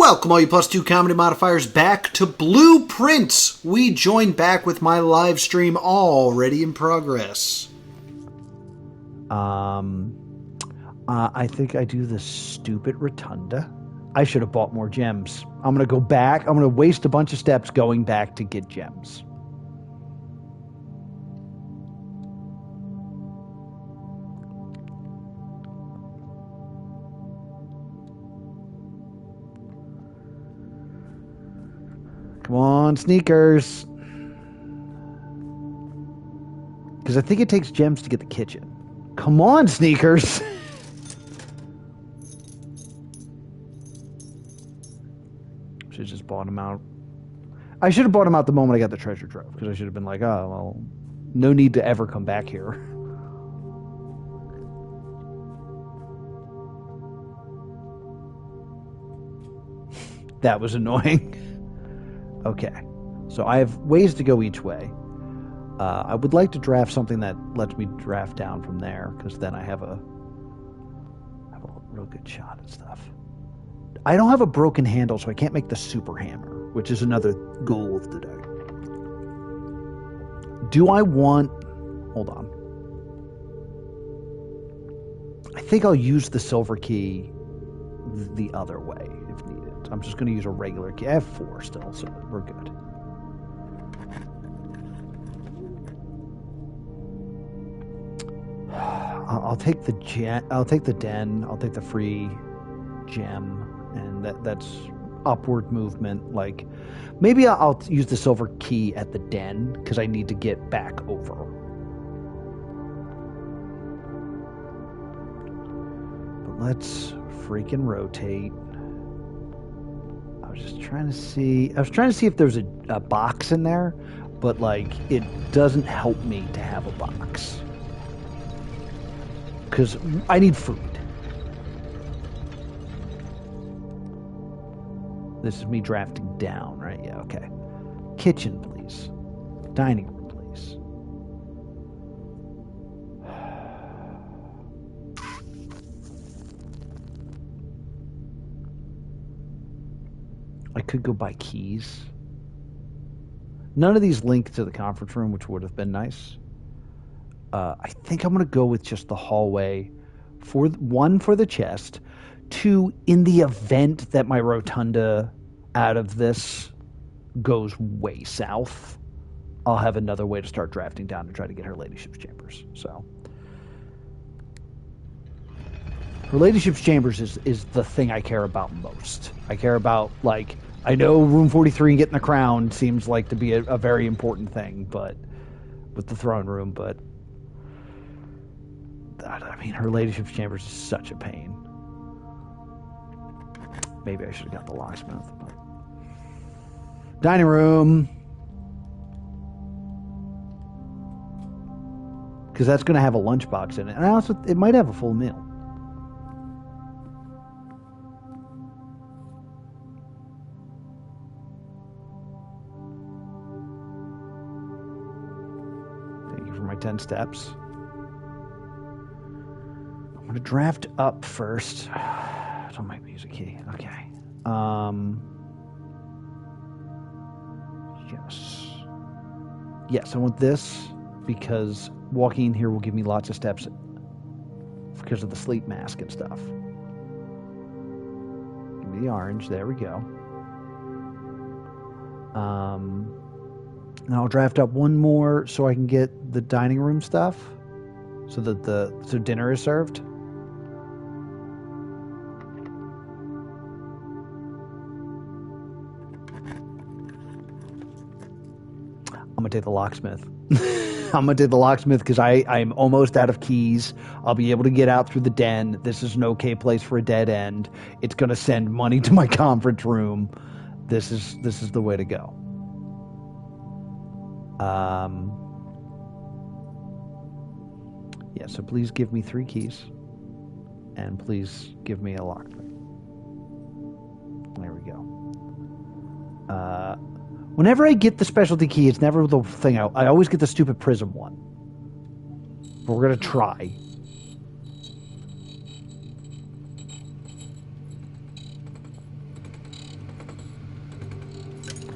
Welcome, all you +2 comedy modifiers, back to Blueprints. We join back with my live stream already in progress. I think I do the stupid rotunda. I should have bought more gems. I'm going to go back. I'm going to waste a bunch of steps going back to get gems. Come on, sneakers. Because I think it takes gems to get the kitchen. Come on, sneakers. Should have just bought them out. I should have bought them out the moment I got the treasure trove. Because I should have been like, oh, well, no need to ever come back here. That was annoying. Okay, so I have ways to go each way. I would like to draft something that lets me draft down from there, because then I have a real good shot at stuff. I don't have a broken handle, so I can't make the super hammer, which is another goal of the day. Do I want... Hold on. I think I'll use the silver key the other way, if needed. I'm just going to use a regular key. I have 4 still, so we're good. I'll take the den. I'll take the free gem, and that's upward movement. Like, maybe I'll use the silver key at the den because I need to get back over. But let's freaking rotate. I was trying to see if there's a box in there, but like it doesn't help me to have a box because I need food. This is me drafting down, right? Yeah, okay. Kitchen, please. Dining room, please. I could go buy keys. None of these link to the conference room, which would have been nice. I think I'm going to go with just the hallway. For the chest. 2, in the event that my rotunda out of this goes way south, I'll have another way to start drafting down to try to get her ladyship's chambers. So, her ladyship's chambers is the thing I care about most. I care about, like, I know room 43 and getting the crown seems like to be a very important thing, but with the throne room, but I mean, her ladyship's chambers is such a pain. Maybe I should have got the locksmith. But... Dining room. Because that's going to have a lunchbox in it. And also, it might have a full meal. Thank you for my 10 steps. I'm going to draft up first. Don't make me use a key. Okay. Yes. Yes, I want this because walking in here will give me lots of steps because of the sleep mask and stuff. Give me the orange. There we go. And I'll draft up one more so I can get the dining room stuff so that so dinner is served. I'm going to take the locksmith. I'm going to take the locksmith because I'm almost out of keys. I'll be able to get out through the den. This is an okay place for a dead end. It's going to send money to my conference room. This is the way to go. Yeah, so please give me 3 keys. And please give me a locksmith. There we go. Whenever I get the specialty key, it's never the thing. I always get the stupid prism one. But we're going to try.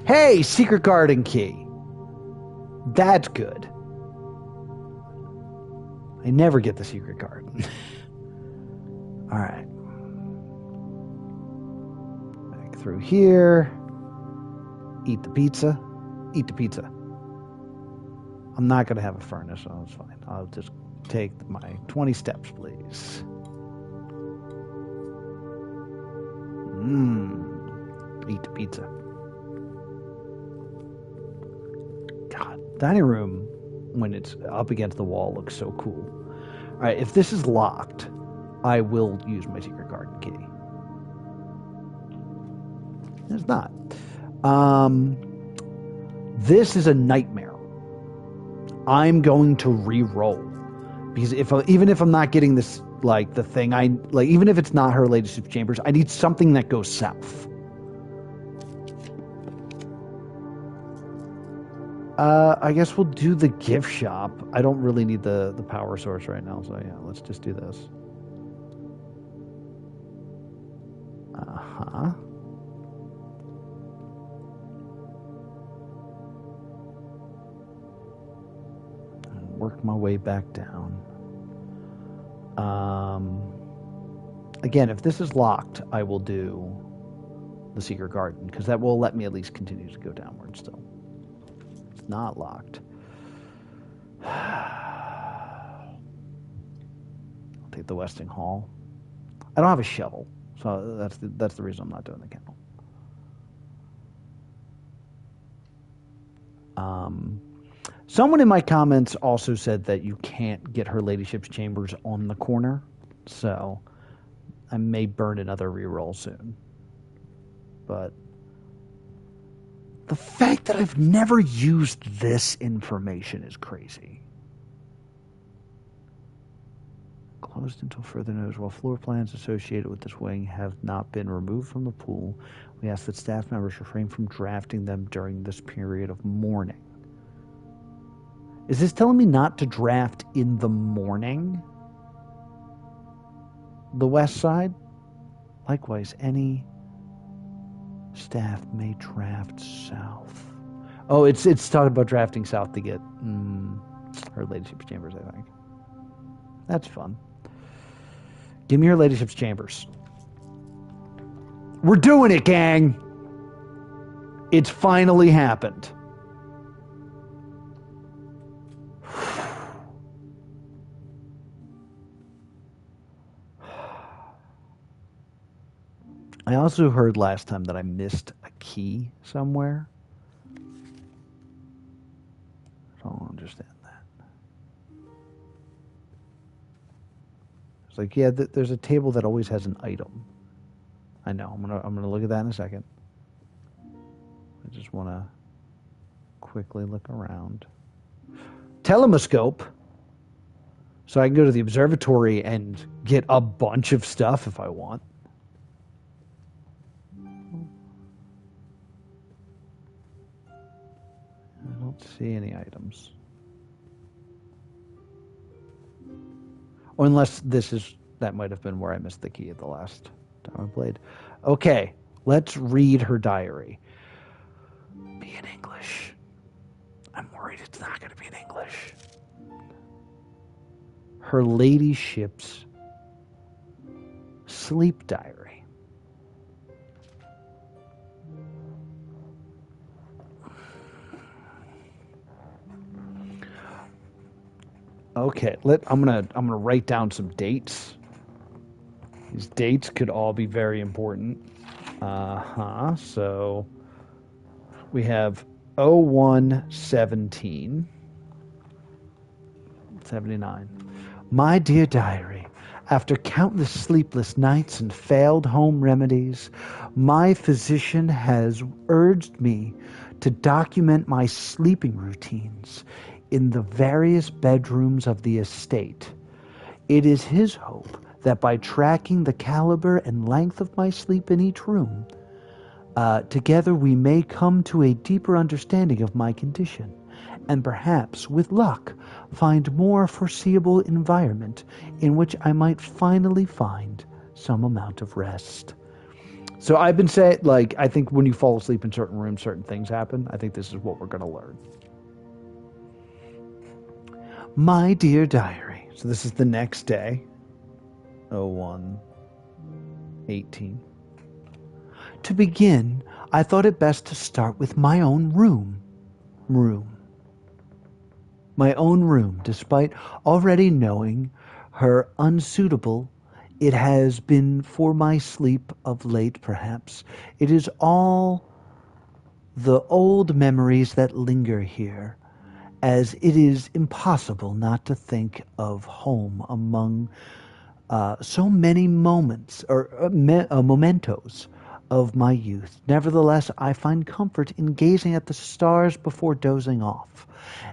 Hey, secret garden key. That's good. I never get the secret garden. All right. Back through here. Eat the pizza. Eat the pizza. I'm not going to have a furnace, so it's fine. I'll just take my 20 steps, please. Eat the pizza. God, dining room, when it's up against the wall, looks so cool. All right, if this is locked, I will use my secret garden key. It's not. This is a nightmare. I'm going to re-roll because even if I'm not getting this, like the thing even if it's not her ladyship's chambers, I need something that goes south. I guess we'll do the gift shop. I don't really need the power source right now, so yeah, let's just do this. Work my way back down. Again, if this is locked, I will do the secret garden because that will let me at least continue to go downward still. It's not locked. I'll take the Westing Hall. I don't have a shovel, so that's the reason I'm not doing the kennel. Someone in my comments also said that you can't get her ladyship's chambers on the corner, so I may burn another reroll soon. But the fact that I've never used this information is crazy. Closed until further notice. While floor plans associated with this wing have not been removed from the pool, we ask that staff members refrain from drafting them during this period of mourning. Is this telling me not to draft in the morning? The west side? Likewise, any staff may draft south. Oh, it's talking about drafting south to get her ladyship's chambers, I think. That's fun. Give me her ladyship's chambers. We're doing it, gang! It's finally happened. I also heard last time that I missed a key somewhere. I don't understand that. It's like, yeah, there's a table that always has an item. I know. I'm gonna look at that in a second. I just want to quickly look around. Telescope. So I can go to the observatory and get a bunch of stuff if I want. I don't see any items. Or unless that might have been where I missed the key at the last time I played. Okay, let's read her diary. Be in English. I'm worried it's not going to be in English. Her ladyship's sleep diary. Okay, I'm gonna write down some dates. These dates could all be very important. So we have 01/17 79. My dear diary, after countless sleepless nights and failed home remedies, my physician has urged me to document my sleeping routines in the various bedrooms of the estate. It is his hope that by tracking the caliber and length of my sleep in each room, together we may come to a deeper understanding of my condition, and perhaps, with luck, find more foreseeable environment in which I might finally find some amount of rest. So I've been saying, like, I think when you fall asleep in certain rooms, certain things happen. I think this is what we're going to learn. My dear diary. So this is the next day. 01/18. To begin, I thought it best to start with my own room. My own room, despite already knowing her unsuitable. It has been for my sleep of late, perhaps. It is all the old memories that linger here, as it is impossible not to think of home among so many moments or mementos of my youth. Nevertheless, I find comfort in gazing at the stars before dozing off,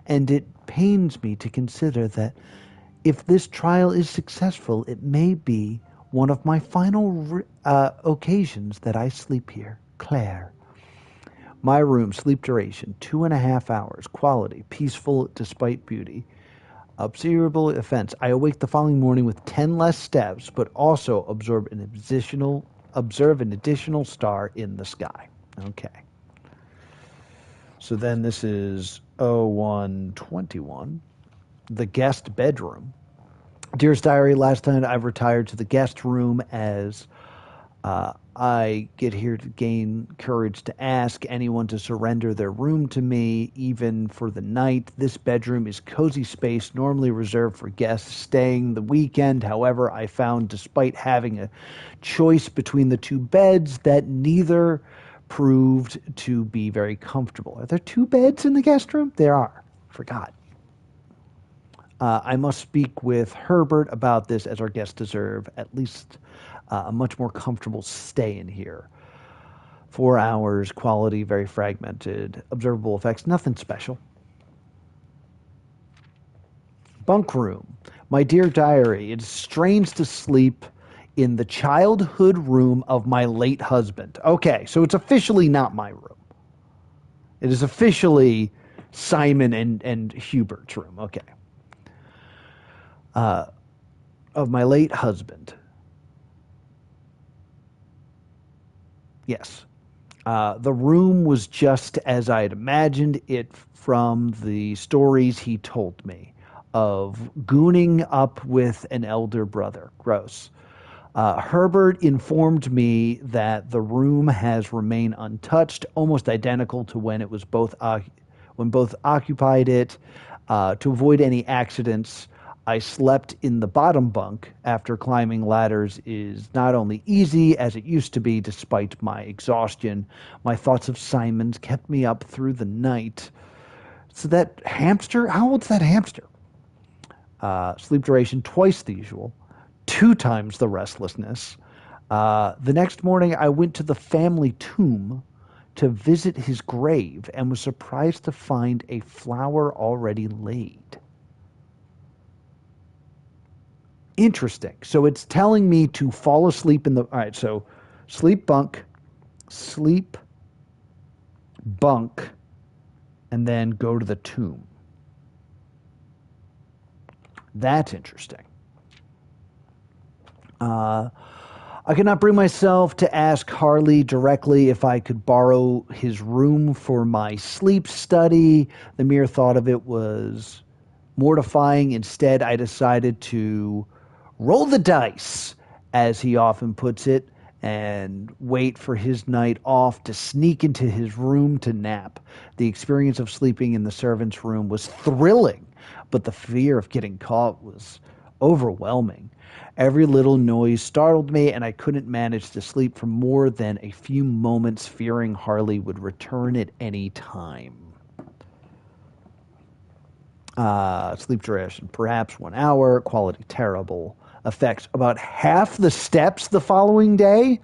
and it pains me to consider that if this trial is successful, it may be one of my final occasions that I sleep here. Claire. My room, sleep duration, 2.5 hours. Quality, peaceful despite beauty. Observable offense. I awake the following morning with 10 less steps, but also observe an additional star in the sky. Okay. So then this is 01/21. The guest bedroom. Dearest Diary, last night I retired to the guest room as I get here to gain courage to ask anyone to surrender their room to me, even for the night. This bedroom is cozy space normally reserved for guests staying the weekend. However, I found, despite having a choice between the two beds, that neither proved to be very comfortable. Are there two beds in the guest room? There are. Forgot. I must speak with Herbert about this, as our guests deserve at least a much more comfortable stay in here. 4 hours, quality very fragmented, observable effects, nothing special. Bunk room. My dear diary, it is strange to sleep in the childhood room of my late husband. Okay, so it's officially not my room. It is officially Simon and Hubert's room. Okay. Of my late husband. Yes. The room was just as I had imagined it from the stories he told me of gooning up with an elder brother. Gross. Herbert informed me that the room has remained untouched, almost identical to when it was when both occupied it. To avoid any accidents, I slept in the bottom bunk after climbing ladders is not only easy as it used to be despite my exhaustion. My thoughts of Simon's kept me up through the night. So that hamster, how old's that hamster? Sleep duration twice the usual, 2 times the restlessness. The next morning I went to the family tomb to visit his grave and was surprised to find a flower already laid. Interesting. So it's telling me to fall asleep in the... All right, so sleep bunk, and then go to the tomb. That's interesting. I could not bring myself to ask Harley directly if I could borrow his room for my sleep study. The mere thought of it was mortifying. Instead, I decided to roll the dice, as he often puts it, and wait for his night off to sneak into his room to nap. The experience of sleeping in the servant's room was thrilling, but the fear of getting caught was overwhelming. Every little noise startled me, and I couldn't manage to sleep for more than a few moments, fearing Harley would return at any time. Sleep duration, perhaps 1 hour. Quality, terrible. Effects, about half the steps the following day.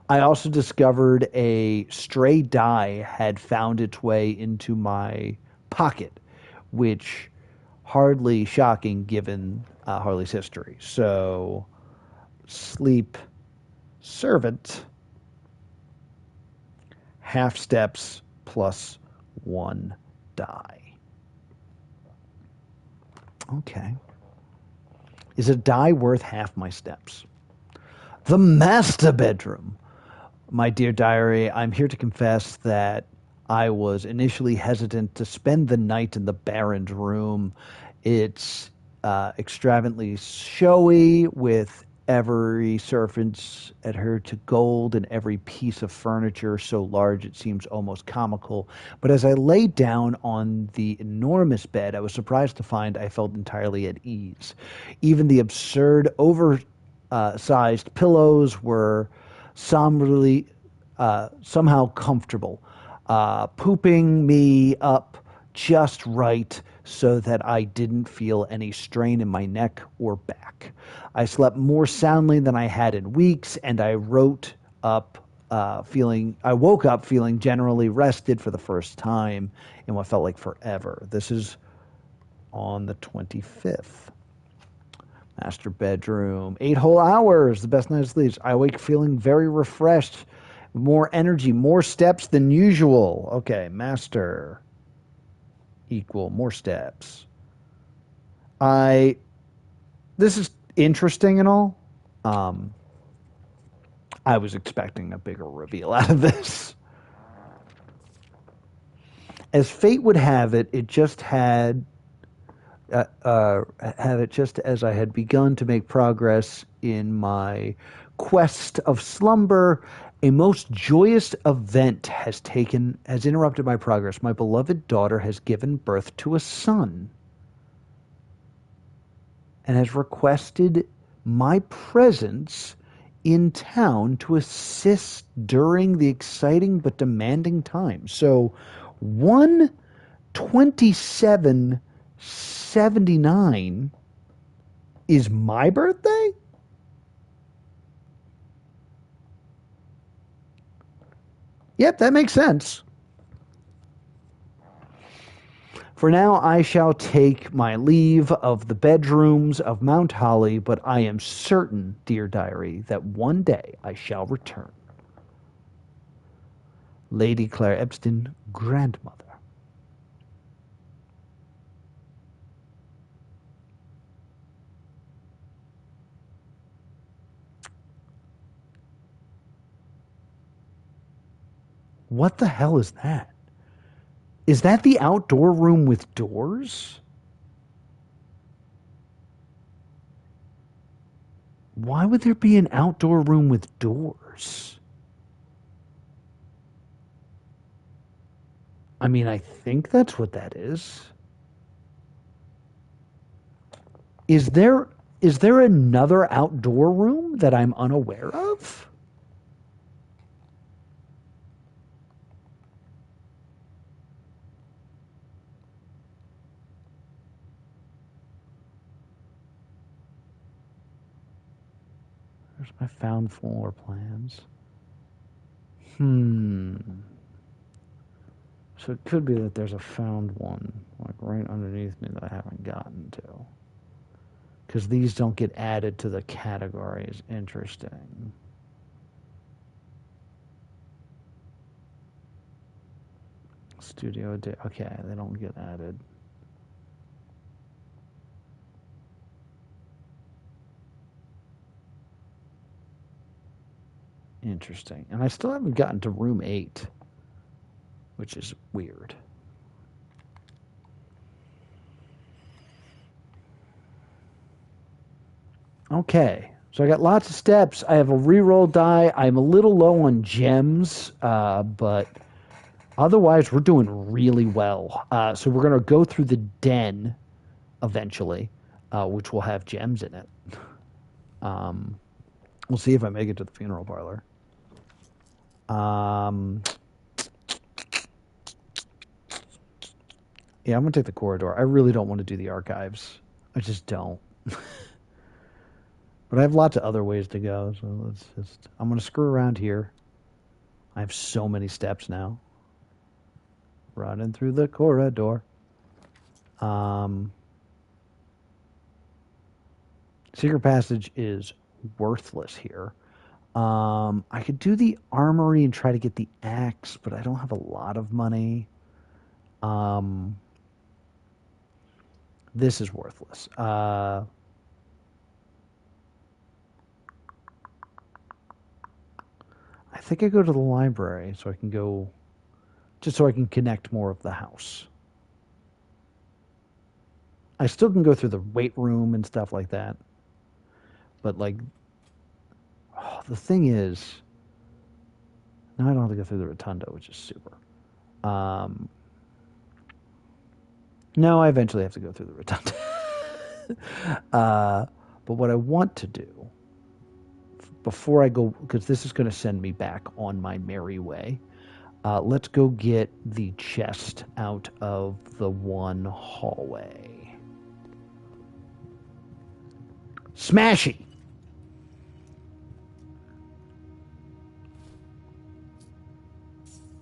I also discovered a stray die had found its way into my pocket, which hardly shocking given Harley's history. So, sleep servant, half steps plus 1 die. Okay. Is a die worth half my steps? The master bedroom. My dear diary, I'm here to confess that I was initially hesitant to spend the night in the Baron's room. It's extravagantly showy, with every surface adhered to gold and every piece of furniture so large it seems almost comical. But as I lay down on the enormous bed, I was surprised to find I felt entirely at ease. Even the absurd, oversized pillows were somberly, somehow comfortable, pooping me up just right so that I didn't feel any strain in my neck or back. I slept more soundly than I had in weeks, and I woke up feeling generally rested for the first time in what felt like forever. This is on the 25th. Master bedroom. 8 whole hours, the best night's sleep. I wake feeling very refreshed, more energy, more steps than usual. Okay, master equal more steps. This is interesting and all. Um, I was expecting a bigger reveal out of this. As fate would have it, have it just as I had begun to make progress in my quest of slumber. A most joyous event has interrupted my progress. My beloved daughter has given birth to a son and has requested my presence in town to assist during the exciting but demanding time. So 1/27/79 is my birthday? Yep, that makes sense. For now, I shall take my leave of the bedrooms of Mount Holly, but I am certain, dear diary, that one day I shall return. Lady Claire Epstein, grandmother. What the hell is that? Is that the outdoor room with doors? Why would there be an outdoor room with doors? I mean, I think that's what that is. Is there another outdoor room that I'm unaware of? There's my found floor plans. So it could be that there's a found one, like right underneath me, that I haven't gotten to. Because these don't get added to the categories. Interesting. Studio, okay, they don't get added. Interesting. And I still haven't gotten to room 8, which is weird. Okay, so I got lots of steps. I have a reroll die. I'm a little low on gems, but otherwise we're doing really well. So we're going to go through the den eventually, which will have gems in it. We'll see if I make it to the funeral parlor. Yeah, I'm going to take the corridor. I really don't want to do the archives. I just don't. But I have lots of other ways to go, so I'm going to screw around here. I have so many steps now. Running through the corridor. Secret passage is worthless here. I could do the armory and try to get the axe, but I don't have a lot of money. This is worthless. I I think I go to the library so I can go, just so I can connect more of the house. I still can go through the weight room and stuff like that. But like, oh, the thing is, now I don't have to go through the rotunda, which is super. No, I eventually have to go through the rotunda. But what I want to do before I go, because this is going to send me back on my merry way, let's go get the chest out of the one hallway. Smashy!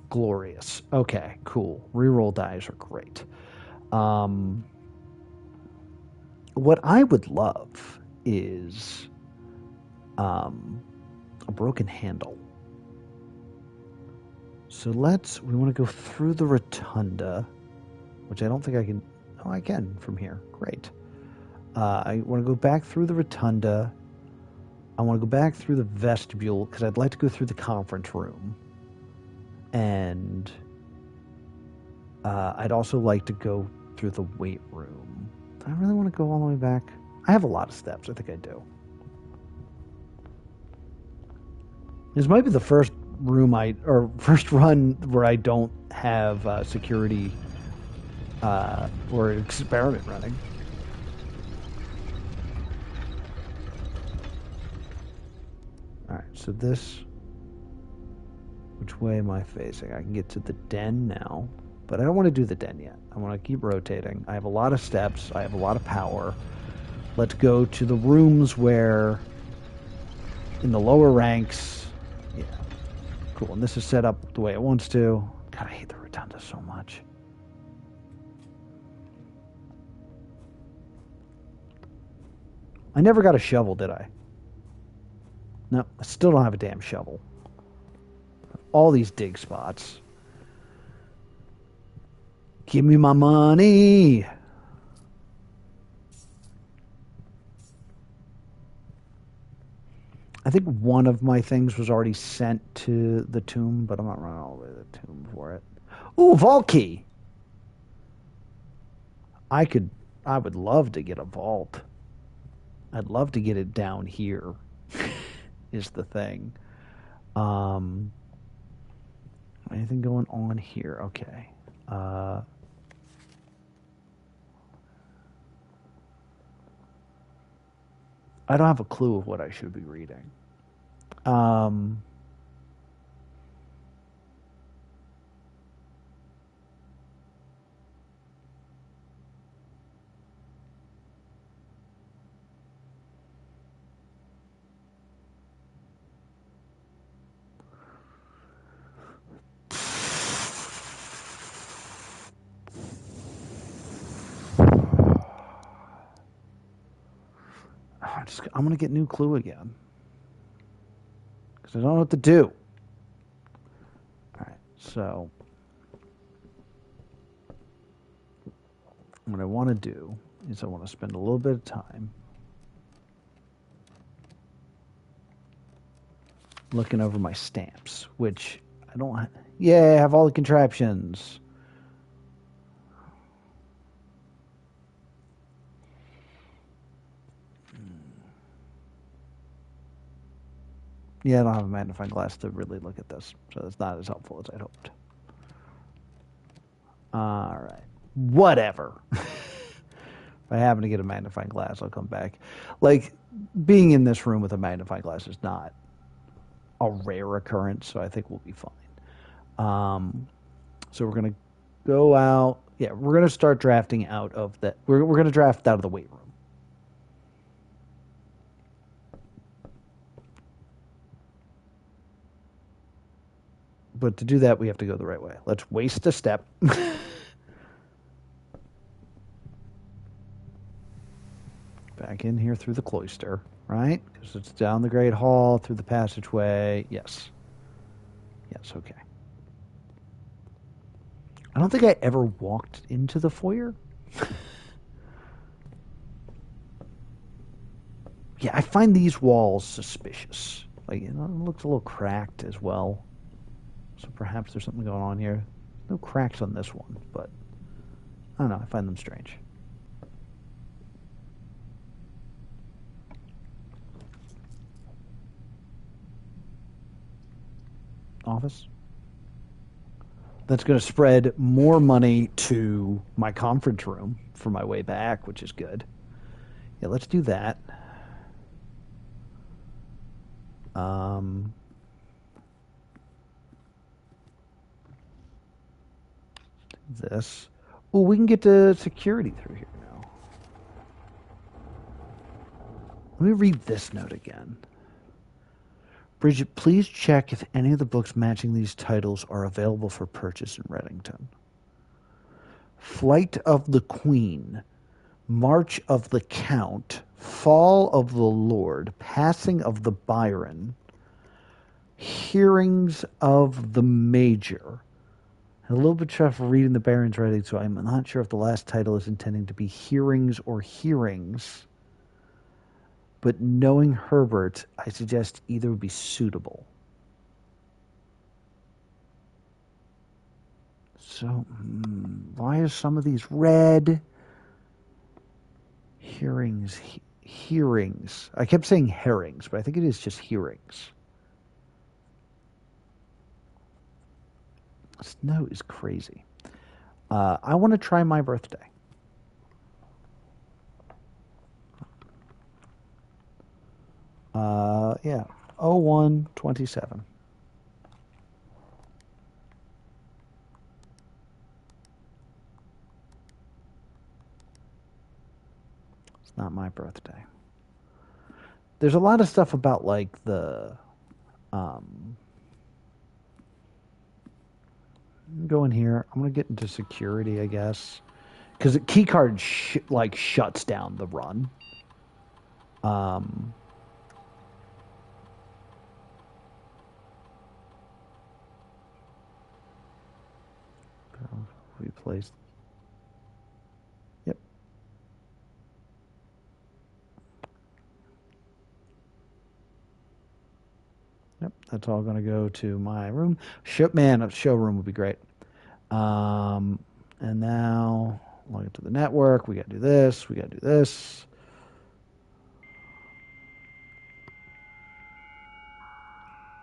Glorious. Okay, cool. Reroll dice are great. What I would love is a broken handle. So we want to go through the rotunda, which I don't think I can. Oh, I can from here. Great. I want to go back through the rotunda. I want to go back through the vestibule because I'd like to go through the conference room. And I'd also like to go through the weight room. Do I really want to go all the way back? I have a lot of steps. I think I do. This might be the first first run where I don't have security or an experiment running. All right, so which way am I facing? I can get to the den now, but I don't want to do the den yet. I want to keep rotating. I have a lot of steps. I have a lot of power. Let's go to the rooms where, in the lower ranks, yeah, cool. And this is set up the way it wants to. God, I hate the rotunda so much. I never got a shovel, did I? No, I still don't have a damn shovel. All these dig spots. Give me my money. I think one of my things was already sent to the tomb, but I'm not running all the way to the tomb for it. Ooh, vault key. I would love to get a vault. I'd love to get it down here. Is the thing. Anything going on here? Okay. I don't have a clue of what I should be reading. I'm going to get new clue again. Because I don't know what to do. Alright, so what I want to do is I want to spend a little bit of time looking over my stamps, which I don't have. Yeah, I have all the contraptions. Yeah, I don't have a magnifying glass to really look at this, so it's not as helpful as I'd hoped. All right. Whatever. If I happen to get a magnifying glass, I'll come back. Like, being in this room with a magnifying glass is not a rare occurrence, so I think we'll be fine. So we're going to go out. Yeah, we're going to start drafting out of that. We're going to draft out of the weight room. But to do that, we have to go the right way. Let's waste a step. Back in here through the cloister, right? Because it's down the Great Hall, through the passageway. Yes. Yes, okay. I don't think I ever walked into the foyer. Yeah, I find these walls suspicious. Like, it looks a little cracked as well. So perhaps there's something going on here. No cracks on this one, but I don't know. I find them strange. Office. That's going to spread more money to my conference room for my way back, which is good. Yeah, let's do that. This. Oh, we can get to security through here now. Let me read this note again. Bridget, please check if any of the books matching these titles are available for purchase in Reddington. Flight of the Queen, March of the Count, Fall of the Lord, Passing of the Byron, Hearings of the Major. A little bit tough reading the Baron's writing, so I'm not sure if the last title is intending to be Hearings or Hearings. But knowing Herbert, I suggest either would be suitable. So, why are some of these red? Hearings. I kept saying herrings, but I think it is just hearings. This note is crazy. I want to try my birthday. Yeah, 01/27. It's not my birthday. There's a lot of stuff about like the go in here. I'm gonna get into security, I guess, because the key card shuts down the run. Replaced. Yep. Yep. That's all going to go to my room. A showroom would be great. And now log into the network. We got to do this. We got to do this.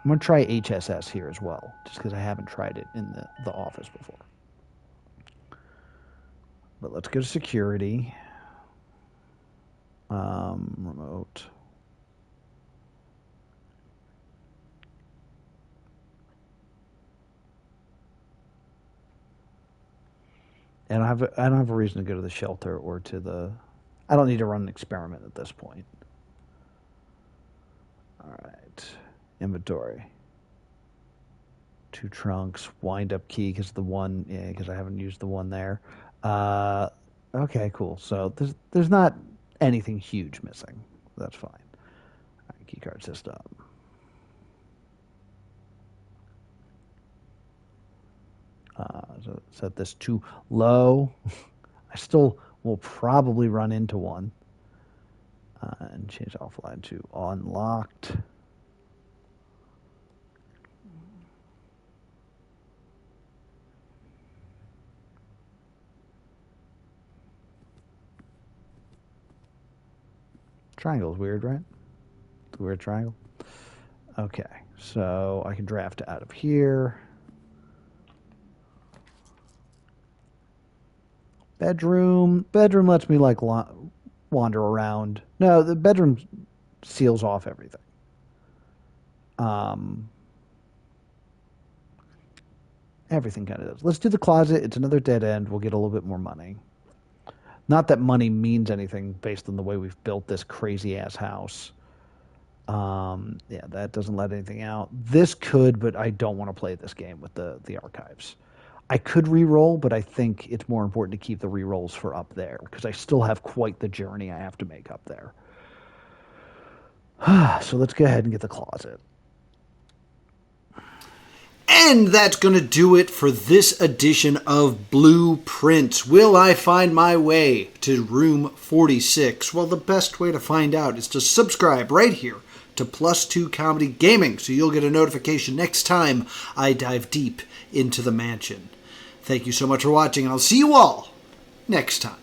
I'm going to try HSS here as well, just because I haven't tried it in the office before. But let's go to security. Remote. And I don't have a reason to go to the shelter or to the... I don't need to run an experiment at this point. All right. Inventory. 2 trunks. Wind-up key because I haven't used the one there. Okay, cool. So there's not anything huge missing. That's fine. All right, key card system. So set this to low. I still will probably run into one. And change offline to unlocked. Triangle is weird, right? It's a weird triangle. Okay, so I can draft out of here. Bedroom lets me like wander around. No, the bedroom seals off everything. Everything kind of does. Let's do the closet. It's another dead end. We'll get a little bit more money. Not that money means anything based on the way we've built this crazy ass house. Yeah, that doesn't let anything out. This could, but I don't want to play this game with the archives. I could re-roll, but I think it's more important to keep the re-rolls for up there because I still have quite the journey I have to make up there. So let's go ahead and get the closet. And that's going to do it for this edition of Blueprints. Will I find my way to room 46? Well, the best way to find out is to subscribe right here to +2 Comedy Gaming, so you'll get a notification next time I dive deep into the mansion. Thank you so much for watching, and I'll see you all next time.